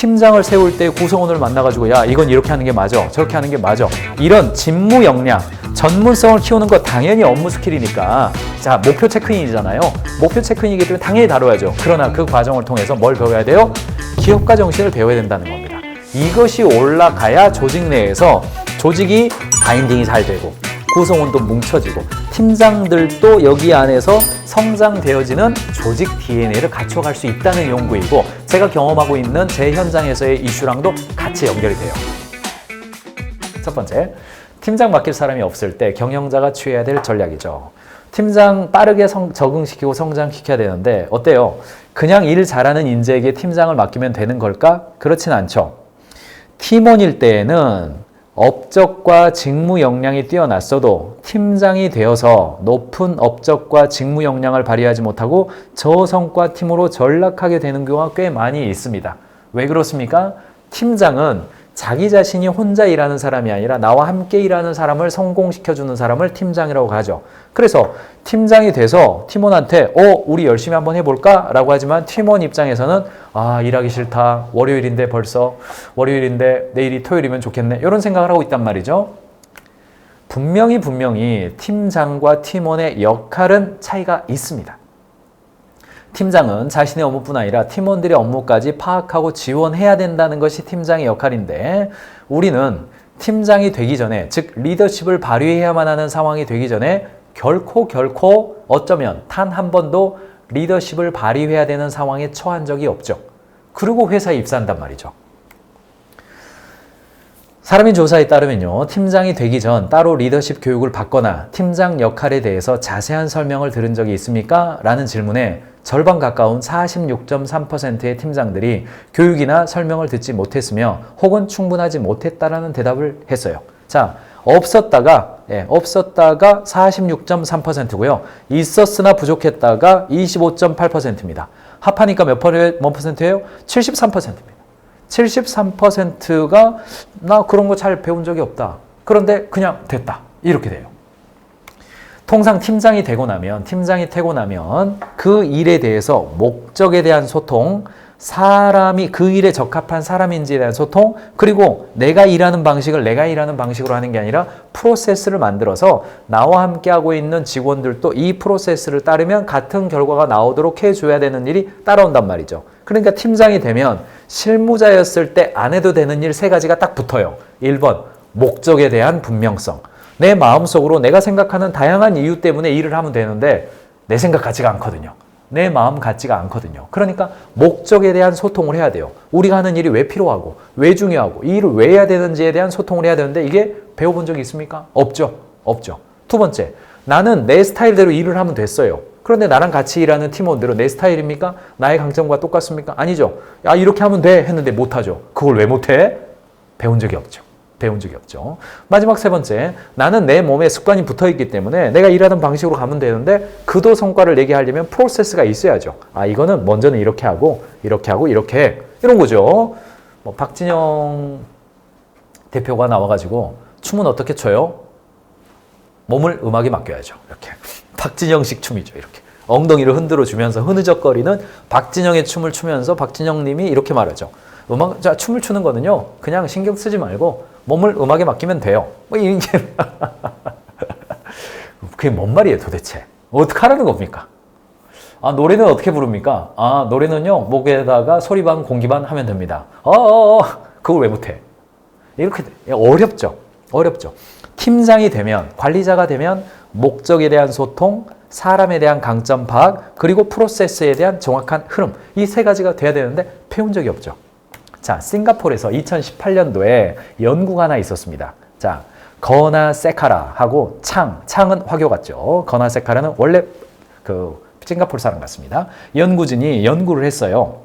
팀장을 세울 때 구성원을 만나가지고 야 이건 이렇게 하는 게 맞아 저렇게 하는 게 맞아 이런 직무 역량 전문성을 키우는 거 당연히 업무 스킬이니까 자 목표 체크인이잖아요. 목표 체크인이기 때문에 당연히 다뤄야죠. 그러나 그 과정을 통해서 뭘 배워야 돼요? 기업가 정신을 배워야 된다는 겁니다. 이것이 올라가야 조직 내에서 조직이 바인딩이 잘 되고 구성원도 뭉쳐지고 팀장들도 여기 안에서 성장되어지는 조직 DNA를 갖춰갈 수 있다는 연구이고 제가 경험하고 있는 제 현장에서의 이슈랑도 같이 연결이 돼요. 첫 번째, 팀장 맡길 사람이 없을 때 경영자가 취해야 될 전략이죠. 팀장 빠르게 적응시키고 성장시켜야 되는데 어때요? 그냥 일 잘하는 인재에게 팀장을 맡기면 되는 걸까? 그렇진 않죠. 팀원일 때에는 업적과 직무 역량이 뛰어났어도 팀장이 되어서 높은 업적과 직무 역량을 발휘하지 못하고 저성과 팀으로 전락하게 되는 경우가 꽤 많이 있습니다. 왜 그렇습니까? 팀장은 자기 자신이 혼자 일하는 사람이 아니라 나와 함께 일하는 사람을 성공시켜주는 사람을 팀장이라고 하죠. 그래서 팀장이 돼서 팀원한테 우리 열심히 한번 해볼까? 라고 하지만 팀원 입장에서는 일하기 싫다. 월요일인데 벌써 월요일인데 내일이 토요일이면 좋겠네. 이런 생각을 하고 있단 말이죠. 분명히 팀장과 팀원의 역할은 차이가 있습니다. 팀장은 자신의 업무뿐 아니라 팀원들의 업무까지 파악하고 지원해야 된다는 것이 팀장의 역할인데 우리는 팀장이 되기 전에 즉 리더십을 발휘해야만 하는 상황이 되기 전에 결코 어쩌면 단 한 번도 리더십을 발휘해야 되는 상황에 처한 적이 없죠. 그리고 회사에 입사한단 말이죠. 사람인 조사에 따르면요. 팀장이 되기 전 따로 리더십 교육을 받거나 팀장 역할에 대해서 자세한 설명을 들은 적이 있습니까? 라는 질문에 절반 가까운 46.3%의 팀장들이 교육이나 설명을 듣지 못했으며 혹은 충분하지 못했다라는 대답을 했어요. 자, 없었다가 46.3%고요. 있었으나 부족했다가 25.8%입니다. 합하니까 몇 퍼센트예요? 73%입니다. 73%가 나 그런 거 잘 배운 적이 없다. 그런데 그냥 됐다. 이렇게 돼요. 통상 팀장이 되고 나면 그 일에 대해서 목적에 대한 소통, 사람이 그 일에 적합한 사람인지에 대한 소통, 그리고 내가 일하는 방식을 내가 일하는 방식으로 하는 게 아니라 프로세스를 만들어서 나와 함께 하고 있는 직원들도 이 프로세스를 따르면 같은 결과가 나오도록 해줘야 되는 일이 따라온단 말이죠. 그러니까 팀장이 되면 실무자였을 때 안 해도 되는 일 3가지가 딱 붙어요. 1번, 목적에 대한 분명성. 내 마음속으로 내가 생각하는 다양한 이유 때문에 일을 하면 되는데 내 생각 같지가 않거든요. 내 마음 같지가 않거든요. 그러니까 목적에 대한 소통을 해야 돼요. 우리가 하는 일이 왜 필요하고 왜 중요하고 이 일을 왜 해야 되는지에 대한 소통을 해야 되는데 이게 배워본 적이 있습니까? 없죠. 두 번째, 나는 내 스타일대로 일을 하면 됐어요. 그런데 나랑 같이 일하는 팀원들은 내 스타일입니까? 나의 강점과 똑같습니까? 아니죠. 이렇게 하면 돼 했는데 못하죠. 그걸 왜 못해? 배운 적이 없죠. 마지막 3번째, 나는 내 몸에 습관이 붙어있기 때문에 내가 일하던 방식으로 가면 되는데 그도 성과를 내게 하려면 프로세스가 있어야죠. 이거는 먼저는 이렇게 하고 이렇게 이런 거죠. 박진영 대표가 나와가지고 춤은 어떻게 춰요? 몸을 음악에 맡겨야죠. 이렇게 박진영식 춤이죠. 이렇게 엉덩이를 흔들어 주면서 흐느적거리는 박진영의 춤을 추면서 박진영 님이 이렇게 말하죠. 춤을 추는 거는요, 그냥 신경 쓰지 말고 몸을 음악에 맡기면 돼요. 그게 뭔 말이에요, 도대체? 어떻게 하라는 겁니까? 노래는 어떻게 부릅니까? 노래는요, 목에다가 소리반, 공기반 하면 됩니다. 그걸 왜 못해? 이렇게 어렵죠. 팀장이 되면, 관리자가 되면 목적에 대한 소통, 사람에 대한 강점 파악, 그리고 프로세스에 대한 정확한 흐름, 이 3가지가 돼야 되는데 배운 적이 없죠. 자, 싱가포르에서 2018년도에 연구가 하나 있었습니다. 자, 거나 세카라하고 창은 화교 같죠. 거나 세카라는 원래 싱가포르 사람 같습니다. 연구진이 연구를 했어요.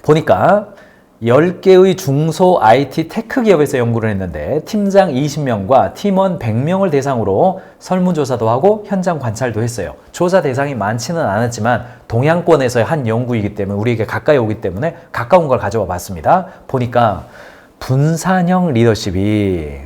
보니까 10개의 중소 IT 테크 기업에서 연구를 했는데 팀장 20명과 팀원 100명을 대상으로 설문조사도 하고 현장 관찰도 했어요. 조사 대상이 많지는 않았지만 동양권에서의 한 연구이기 때문에 우리에게 가까이 오기 때문에 가까운 걸 가져와 봤습니다. 보니까 분산형 리더십이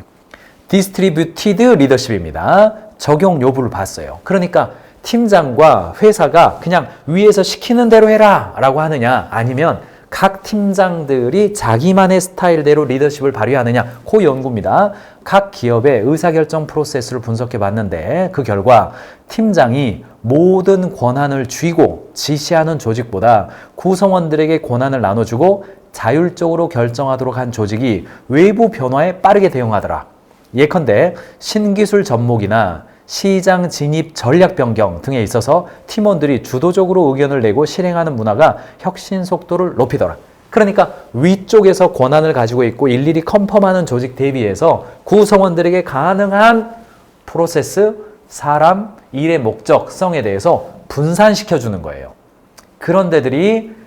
디스트리뷰티드 리더십입니다. 적용 여부를 봤어요. 그러니까 팀장과 회사가 그냥 위에서 시키는 대로 해라 라고 하느냐, 아니면 각 팀장들이 자기만의 스타일대로 리더십을 발휘하느냐, 그 연구입니다. 각 기업의 의사결정 프로세스를 분석해 봤는데 그 결과 팀장이 모든 권한을 쥐고 지시하는 조직보다 구성원들에게 권한을 나눠주고 자율적으로 결정하도록 한 조직이 외부 변화에 빠르게 대응하더라. 예컨대 신기술 접목이나 시장 진입 전략 변경 등에 있어서 팀원들이 주도적으로 의견을 내고 실행하는 문화가 혁신 속도를 높이더라. 그러니까 위쪽에서 권한을 가지고 있고 일일이 컨펌하는 조직 대비해서 구성원들에게 가능한 프로세스, 사람, 일의 목적성에 대해서 분산시켜 주는 거예요. 그런 데들이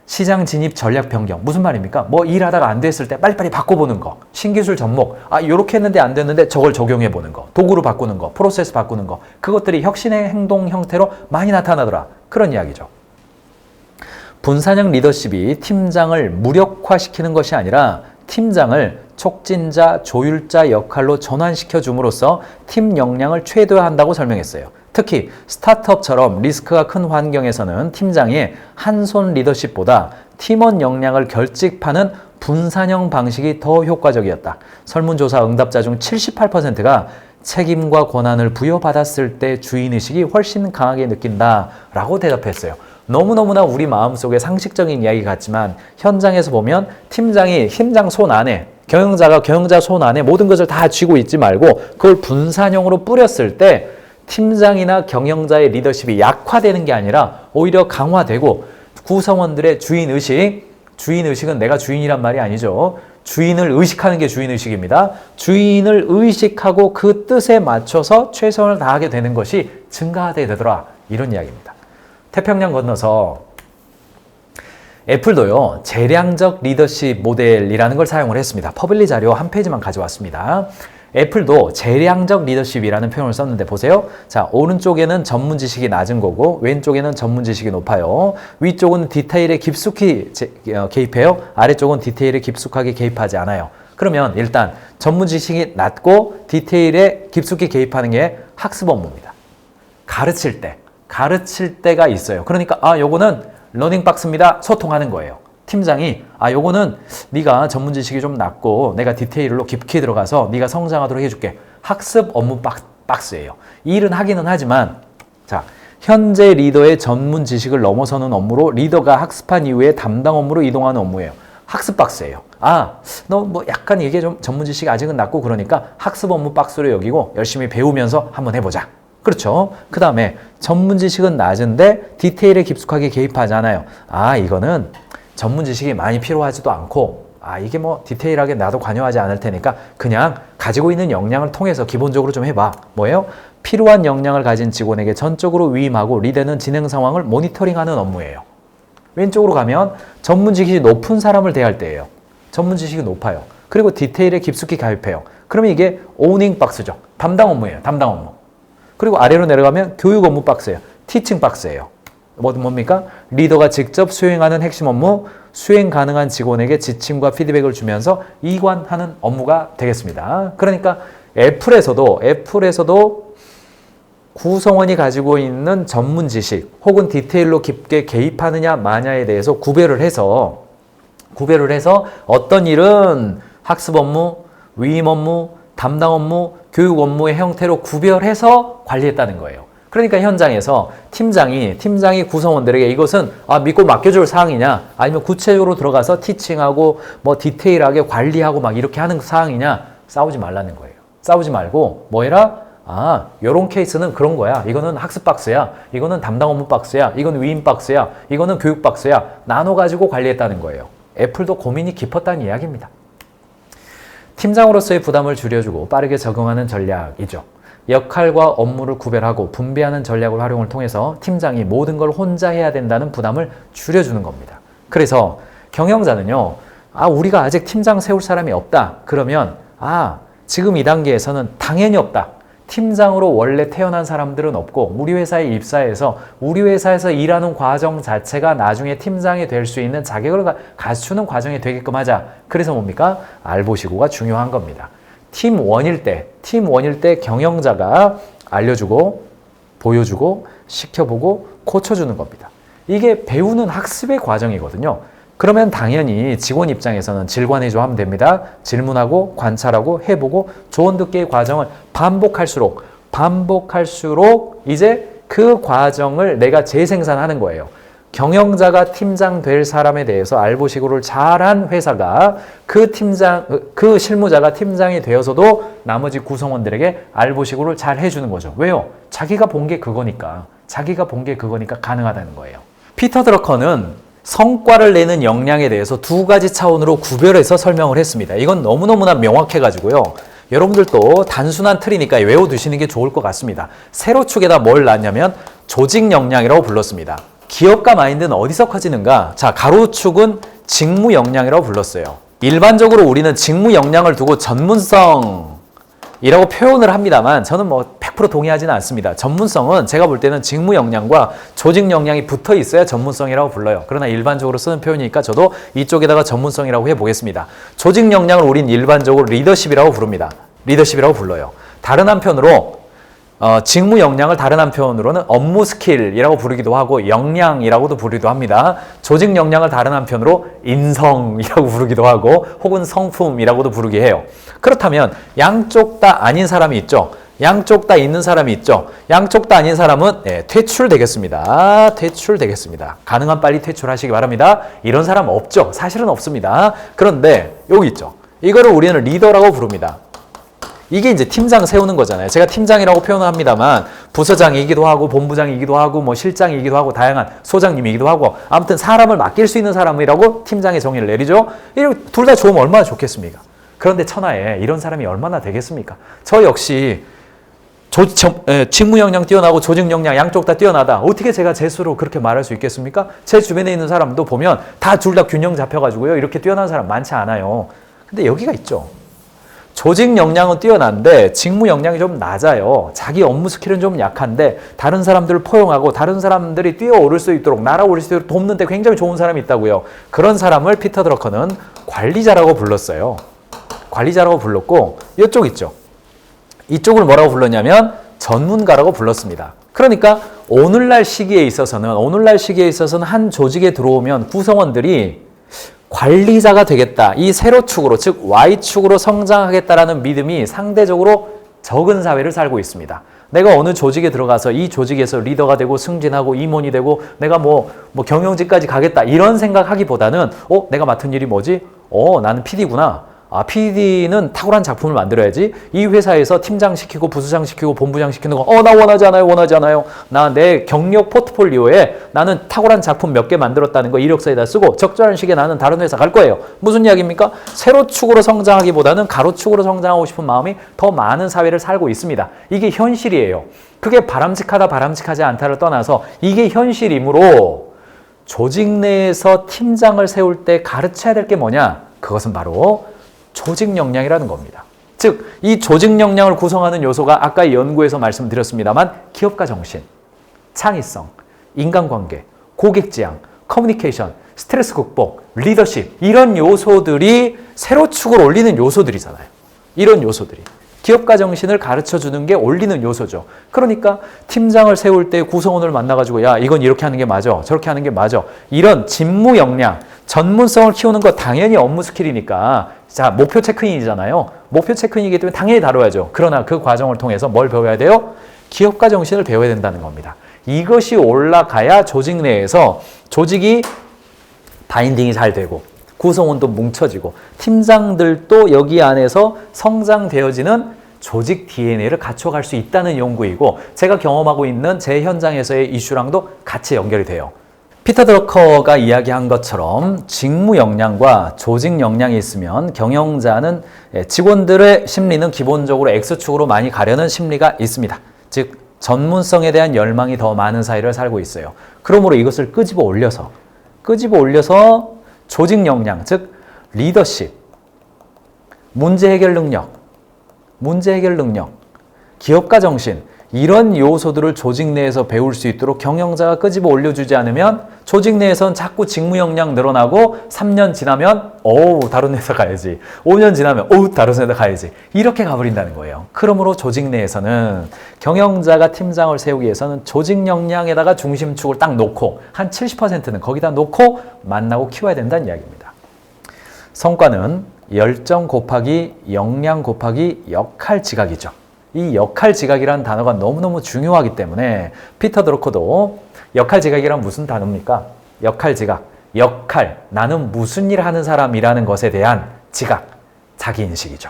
시장 진입 전략 변경. 무슨 말입니까? 뭐 일하다가 안 됐을 때 빨리빨리 바꿔보는 거. 신기술 접목. 요렇게 했는데 안 됐는데 저걸 적용해 보는 거. 도구로 바꾸는 거. 프로세스 바꾸는 거. 그것들이 혁신의 행동 형태로 많이 나타나더라. 그런 이야기죠. 분산형 리더십이 팀장을 무력화시키는 것이 아니라 팀장을 촉진자, 조율자 역할로 전환시켜 줌으로써 팀 역량을 최대화한다고 설명했어요. 특히 스타트업처럼 리스크가 큰 환경에서는 팀장의 한손 리더십보다 팀원 역량을 결집하는 분산형 방식이 더 효과적이었다. 설문조사 응답자 중 78%가 책임과 권한을 부여받았을 때 주인의식이 훨씬 강하게 느낀다라고 대답했어요. 너무너무나 우리 마음속에 상식적인 이야기 같지만 현장에서 보면 팀장이 팀장 손 안에, 경영자가 경영자 손 안에 모든 것을 다 쥐고 있지 말고 그걸 분산형으로 뿌렸을 때 팀장이나 경영자의 리더십이 약화되는 게 아니라 오히려 강화되고 구성원들의 주인의식은 내가 주인이란 말이 아니죠. 주인을 의식하는 게 주인의식입니다. 주인을 의식하고 그 뜻에 맞춰서 최선을 다하게 되는 것이 증가하게 되더라. 이런 이야기입니다. 태평양 건너서 애플도요, 재량적 리더십 모델이라는 걸 사용을 했습니다. 퍼블리 자료 한 페이지만 가져왔습니다. 애플도 재량적 리더십이라는 표현을 썼는데 보세요. 자, 오른쪽에는 전문 지식이 낮은 거고 왼쪽에는 전문 지식이 높아요. 위쪽은 디테일에 깊숙이 개입해요. 아래쪽은 디테일에 깊숙하게 개입하지 않아요. 그러면 일단 전문 지식이 낮고 디테일에 깊숙이 개입하는 게 학습 업무입니다. 가르칠 때가 있어요. 그러니까 요거는 러닝박스입니다. 소통하는 거예요. 팀장이 요거는 네가 전문 지식이 좀 낮고 내가 디테일로 깊게 들어가서 네가 성장하도록 해줄게. 학습 업무 박스예요. 이 일은 하기는 하지만 자, 현재 리더의 전문 지식을 넘어서는 업무로 리더가 학습한 이후에 담당 업무로 이동하는 업무예요. 학습 박스예요. 너 뭐 약간 이게 좀 전문 지식이 아직은 낮고 그러니까 학습 업무 박스로 여기고 열심히 배우면서 한번 해보자. 그렇죠. 그 다음에 전문 지식은 낮은데 디테일에 깊숙하게 개입하지 않아요. 이거는 전문 지식이 많이 필요하지도 않고 이게 뭐 디테일하게 나도 관여하지 않을 테니까 그냥 가지고 있는 역량을 통해서 기본적으로 좀 해봐. 뭐예요? 필요한 역량을 가진 직원에게 전적으로 위임하고 리더는 진행 상황을 모니터링하는 업무예요. 왼쪽으로 가면 전문 지식이 높은 사람을 대할 때예요. 전문 지식이 높아요. 그리고 디테일에 깊숙이 가입해요. 그러면 이게 오닝 박스죠. 담당 업무예요. 담당 업무. 그리고 아래로 내려가면 교육 업무 박스예요. 티칭 박스예요. 뭡니까? 리더가 직접 수행하는 핵심 업무, 수행 가능한 직원에게 지침과 피드백을 주면서 이관하는 업무가 되겠습니다. 그러니까 애플에서도 구성원이 가지고 있는 전문 지식 혹은 디테일로 깊게 개입하느냐 마냐에 대해서 구별을 해서 어떤 일은 학습 업무, 위임 업무, 담당 업무, 교육 업무의 형태로 구별해서 관리했다는 거예요. 그러니까 현장에서 팀장이 구성원들에게 이것은 믿고 맡겨줄 사항이냐 아니면 구체적으로 들어가서 티칭하고 뭐 디테일하게 관리하고 막 이렇게 하는 사항이냐 싸우지 말라는 거예요. 싸우지 말고 뭐 해라? 요런 케이스는 그런 거야. 이거는 학습 박스야. 이거는 담당 업무 박스야. 이건 위임 박스야. 이거는 교육 박스야. 나눠가지고 관리했다는 거예요. 애플도 고민이 깊었다는 이야기입니다. 팀장으로서의 부담을 줄여주고 빠르게 적응하는 전략이죠. 역할과 업무를 구별하고 분배하는 전략을 활용을 통해서 팀장이 모든 걸 혼자 해야 된다는 부담을 줄여주는 겁니다. 그래서 경영자는요, 우리가 아직 팀장 세울 사람이 없다. 그러면 지금 이 단계에서는 당연히 없다. 팀장으로 원래 태어난 사람들은 없고 우리 회사에 입사해서 우리 회사에서 일하는 과정 자체가 나중에 팀장이 될 수 있는 자격을 갖추는 과정이 되게끔 하자. 그래서 뭡니까? 알보시고가 중요한 겁니다. 팀 원일 때 경영자가 알려주고 보여주고 시켜보고 고쳐주는 겁니다. 이게 배우는 학습의 과정이거든요. 그러면 당연히 직원 입장에서는 질관해줘 하면 됩니다. 질문하고 관찰하고 해보고 조언 듣기의 과정을 반복할수록 이제 그 과정을 내가 재생산하는 거예요. 경영자가 팀장 될 사람에 대해서 알보시고를 잘한 회사가 그 실무자가 팀장이 되어서도 나머지 구성원들에게 알보시고를 잘 해주는 거죠. 왜요? 자기가 본 게 그거니까 가능하다는 거예요. 피터 드러커는 성과를 내는 역량에 대해서 두 가지 차원으로 구별해서 설명을 했습니다. 이건 너무너무나 명확해가지고요. 여러분들도 단순한 틀이니까 외워두시는 게 좋을 것 같습니다. 세로축에다 뭘 놨냐면 조직 역량이라고 불렀습니다. 기업가 마인드는 어디서 커지는가? 자, 가로축은 직무 역량이라고 불렀어요. 일반적으로 우리는 직무 역량을 두고 전문성이라고 표현을 합니다만 저는 100% 동의하지는 않습니다. 전문성은 제가 볼 때는 직무 역량과 조직 역량이 붙어 있어야 전문성이라고 불러요. 그러나 일반적으로 쓰는 표현이니까 저도 이쪽에다가 전문성이라고 해보겠습니다. 조직 역량을 우린 일반적으로 리더십이라고 부릅니다. 리더십이라고 불러요. 다른 한편으로 직무 역량을 다른 한편으로는 업무 스킬이라고 부르기도 하고 역량이라고도 부르기도 합니다. 조직 역량을 다른 한편으로 인성이라고 부르기도 하고 혹은 성품이라고도 부르게 해요. 그렇다면 양쪽 다 아닌 사람이 있죠. 양쪽 다 있는 사람이 있죠. 양쪽 다 아닌 사람은 퇴출되겠습니다. 퇴출되겠습니다. 가능한 빨리 퇴출하시기 바랍니다. 이런 사람 없죠. 사실은 없습니다. 그런데 여기 있죠. 이거를 우리는 리더라고 부릅니다. 이게 이제 팀장 세우는 거잖아요. 제가 팀장이라고 표현을 합니다만 부서장이기도 하고 본부장이기도 하고 실장이기도 하고 다양한 소장님이기도 하고 아무튼 사람을 맡길 수 있는 사람이라고 팀장의 정의를 내리죠. 둘 다 좋으면 얼마나 좋겠습니까? 그런데 천하에 이런 사람이 얼마나 되겠습니까? 저 역시 직무 역량 뛰어나고 조직 역량 양쪽 다 뛰어나다. 어떻게 제가 제 스스로 그렇게 말할 수 있겠습니까? 제 주변에 있는 사람도 보면 둘 다 균형 잡혀가지고요. 이렇게 뛰어난 사람 많지 않아요. 근데 여기가 있죠. 조직 역량은 뛰어난데 직무 역량이 좀 낮아요. 자기 업무 스킬은 좀 약한데 다른 사람들을 포용하고 다른 사람들이 뛰어오를 수 있도록 날아오를 수 있도록 돕는 데 굉장히 좋은 사람이 있다고요. 그런 사람을 피터 드러커는 관리자라고 불렀어요. 관리자라고 불렀고 이쪽 있죠. 이쪽을 뭐라고 불렀냐면 전문가라고 불렀습니다. 그러니까 오늘날 시기에 있어서는 한 조직에 들어오면 구성원들이 관리자가 되겠다. 이 세로축으로 즉 Y축으로 성장하겠다라는 믿음이 상대적으로 적은 사회를 살고 있습니다. 내가 어느 조직에 들어가서 이 조직에서 리더가 되고 승진하고 임원이 되고 내가 경영직까지 가겠다 이런 생각하기보다는 내가 맡은 일이 뭐지? 나는 PD구나. PD는 탁월한 작품을 만들어야지. 이 회사에서 팀장 시키고 부수장 시키고 본부장 시키는 거 나 원하지 않아요. 나 내 경력 포트폴리오에 나는 탁월한 작품 몇 개 만들었다는 거 이력서에다 쓰고 적절한 시기에 나는 다른 회사 갈 거예요. 무슨 이야기입니까? 세로축으로 성장하기보다는 가로축으로 성장하고 싶은 마음이 더 많은 사회를 살고 있습니다. 이게 현실이에요. 그게 바람직하다 바람직하지 않다를 떠나서 이게 현실이므로 조직 내에서 팀장을 세울 때 가르쳐야 될 게 뭐냐? 그것은 바로 조직 역량이라는 겁니다. 즉, 이 조직 역량을 구성하는 요소가 아까 연구에서 말씀드렸습니다만 기업가 정신, 창의성, 인간관계, 고객 지향, 커뮤니케이션, 스트레스 극복, 리더십 이런 요소들이 세로축을 올리는 요소들이잖아요. 이런 요소들이. 기업가 정신을 가르쳐주는 게 올리는 요소죠. 그러니까 팀장을 세울 때 구성원을 만나가지고 야 이건 이렇게 하는 게 맞아. 저렇게 하는 게 맞아. 이런 직무 역량, 전문성을 키우는 거 당연히 업무 스킬이니까 자 목표 체크인이잖아요. 목표 체크인이기 때문에 당연히 다뤄야죠. 그러나 그 과정을 통해서 뭘 배워야 돼요? 기업가 정신을 배워야 된다는 겁니다. 이것이 올라가야 조직 내에서 조직이 바인딩이 잘 되고 구성원도 뭉쳐지고 팀장들도 여기 안에서 성장되어지는 조직 DNA를 갖춰갈 수 있다는 연구이고 제가 경험하고 있는 제 현장에서의 이슈랑도 같이 연결이 돼요. 피터 드러커가 이야기한 것처럼 직무 역량과 조직 역량이 있으면 경영자는 직원들의 심리는 기본적으로 X축으로 많이 가려는 심리가 있습니다. 즉 전문성에 대한 열망이 더 많은 사회를 살고 있어요. 그러므로 이것을 끄집어 올려서 조직 역량, 즉 리더십, 문제 해결 능력, 기업가 정신 이런 요소들을 조직 내에서 배울 수 있도록 경영자가 끄집어 올려주지 않으면 조직 내에선 자꾸 직무 역량 늘어나고 3년 지나면 다른 회사 가야지. 5년 지나면 다른 회사 가야지. 이렇게 가버린다는 거예요. 그러므로 조직 내에서는 경영자가 팀장을 세우기 위해서는 조직 역량에다가 중심축을 딱 놓고 한 70%는 거기다 놓고 만나고 키워야 된다는 이야기입니다. 성과는 열정 곱하기 역량 곱하기 역할 지각이죠. 이 역할 지각이라는 단어가 너무너무 중요하기 때문에 피터 드러커도 역할 지각이란 무슨 단어입니까? 역할 지각, 역할, 나는 무슨 일을 하는 사람이라는 것에 대한 지각, 자기인식이죠.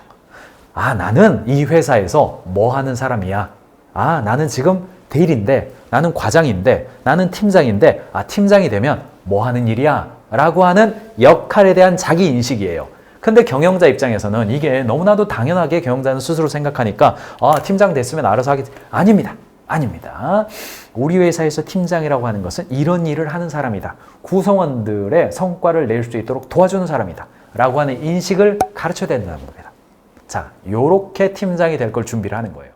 나는 이 회사에서 뭐 하는 사람이야. 나는 지금 대리인데, 나는 과장인데, 나는 팀장인데, 팀장이 되면 뭐 하는 일이야? 라고 하는 역할에 대한 자기인식이에요. 근데 경영자 입장에서는 이게 너무나도 당연하게 경영자는 스스로 생각하니까 팀장 됐으면 알아서 하겠지. 아닙니다. 우리 회사에서 팀장이라고 하는 것은 이런 일을 하는 사람이다. 구성원들의 성과를 낼 수 있도록 도와주는 사람이다. 라고 하는 인식을 가르쳐야 된다는 겁니다. 자, 요렇게 팀장이 될 걸 준비를 하는 거예요.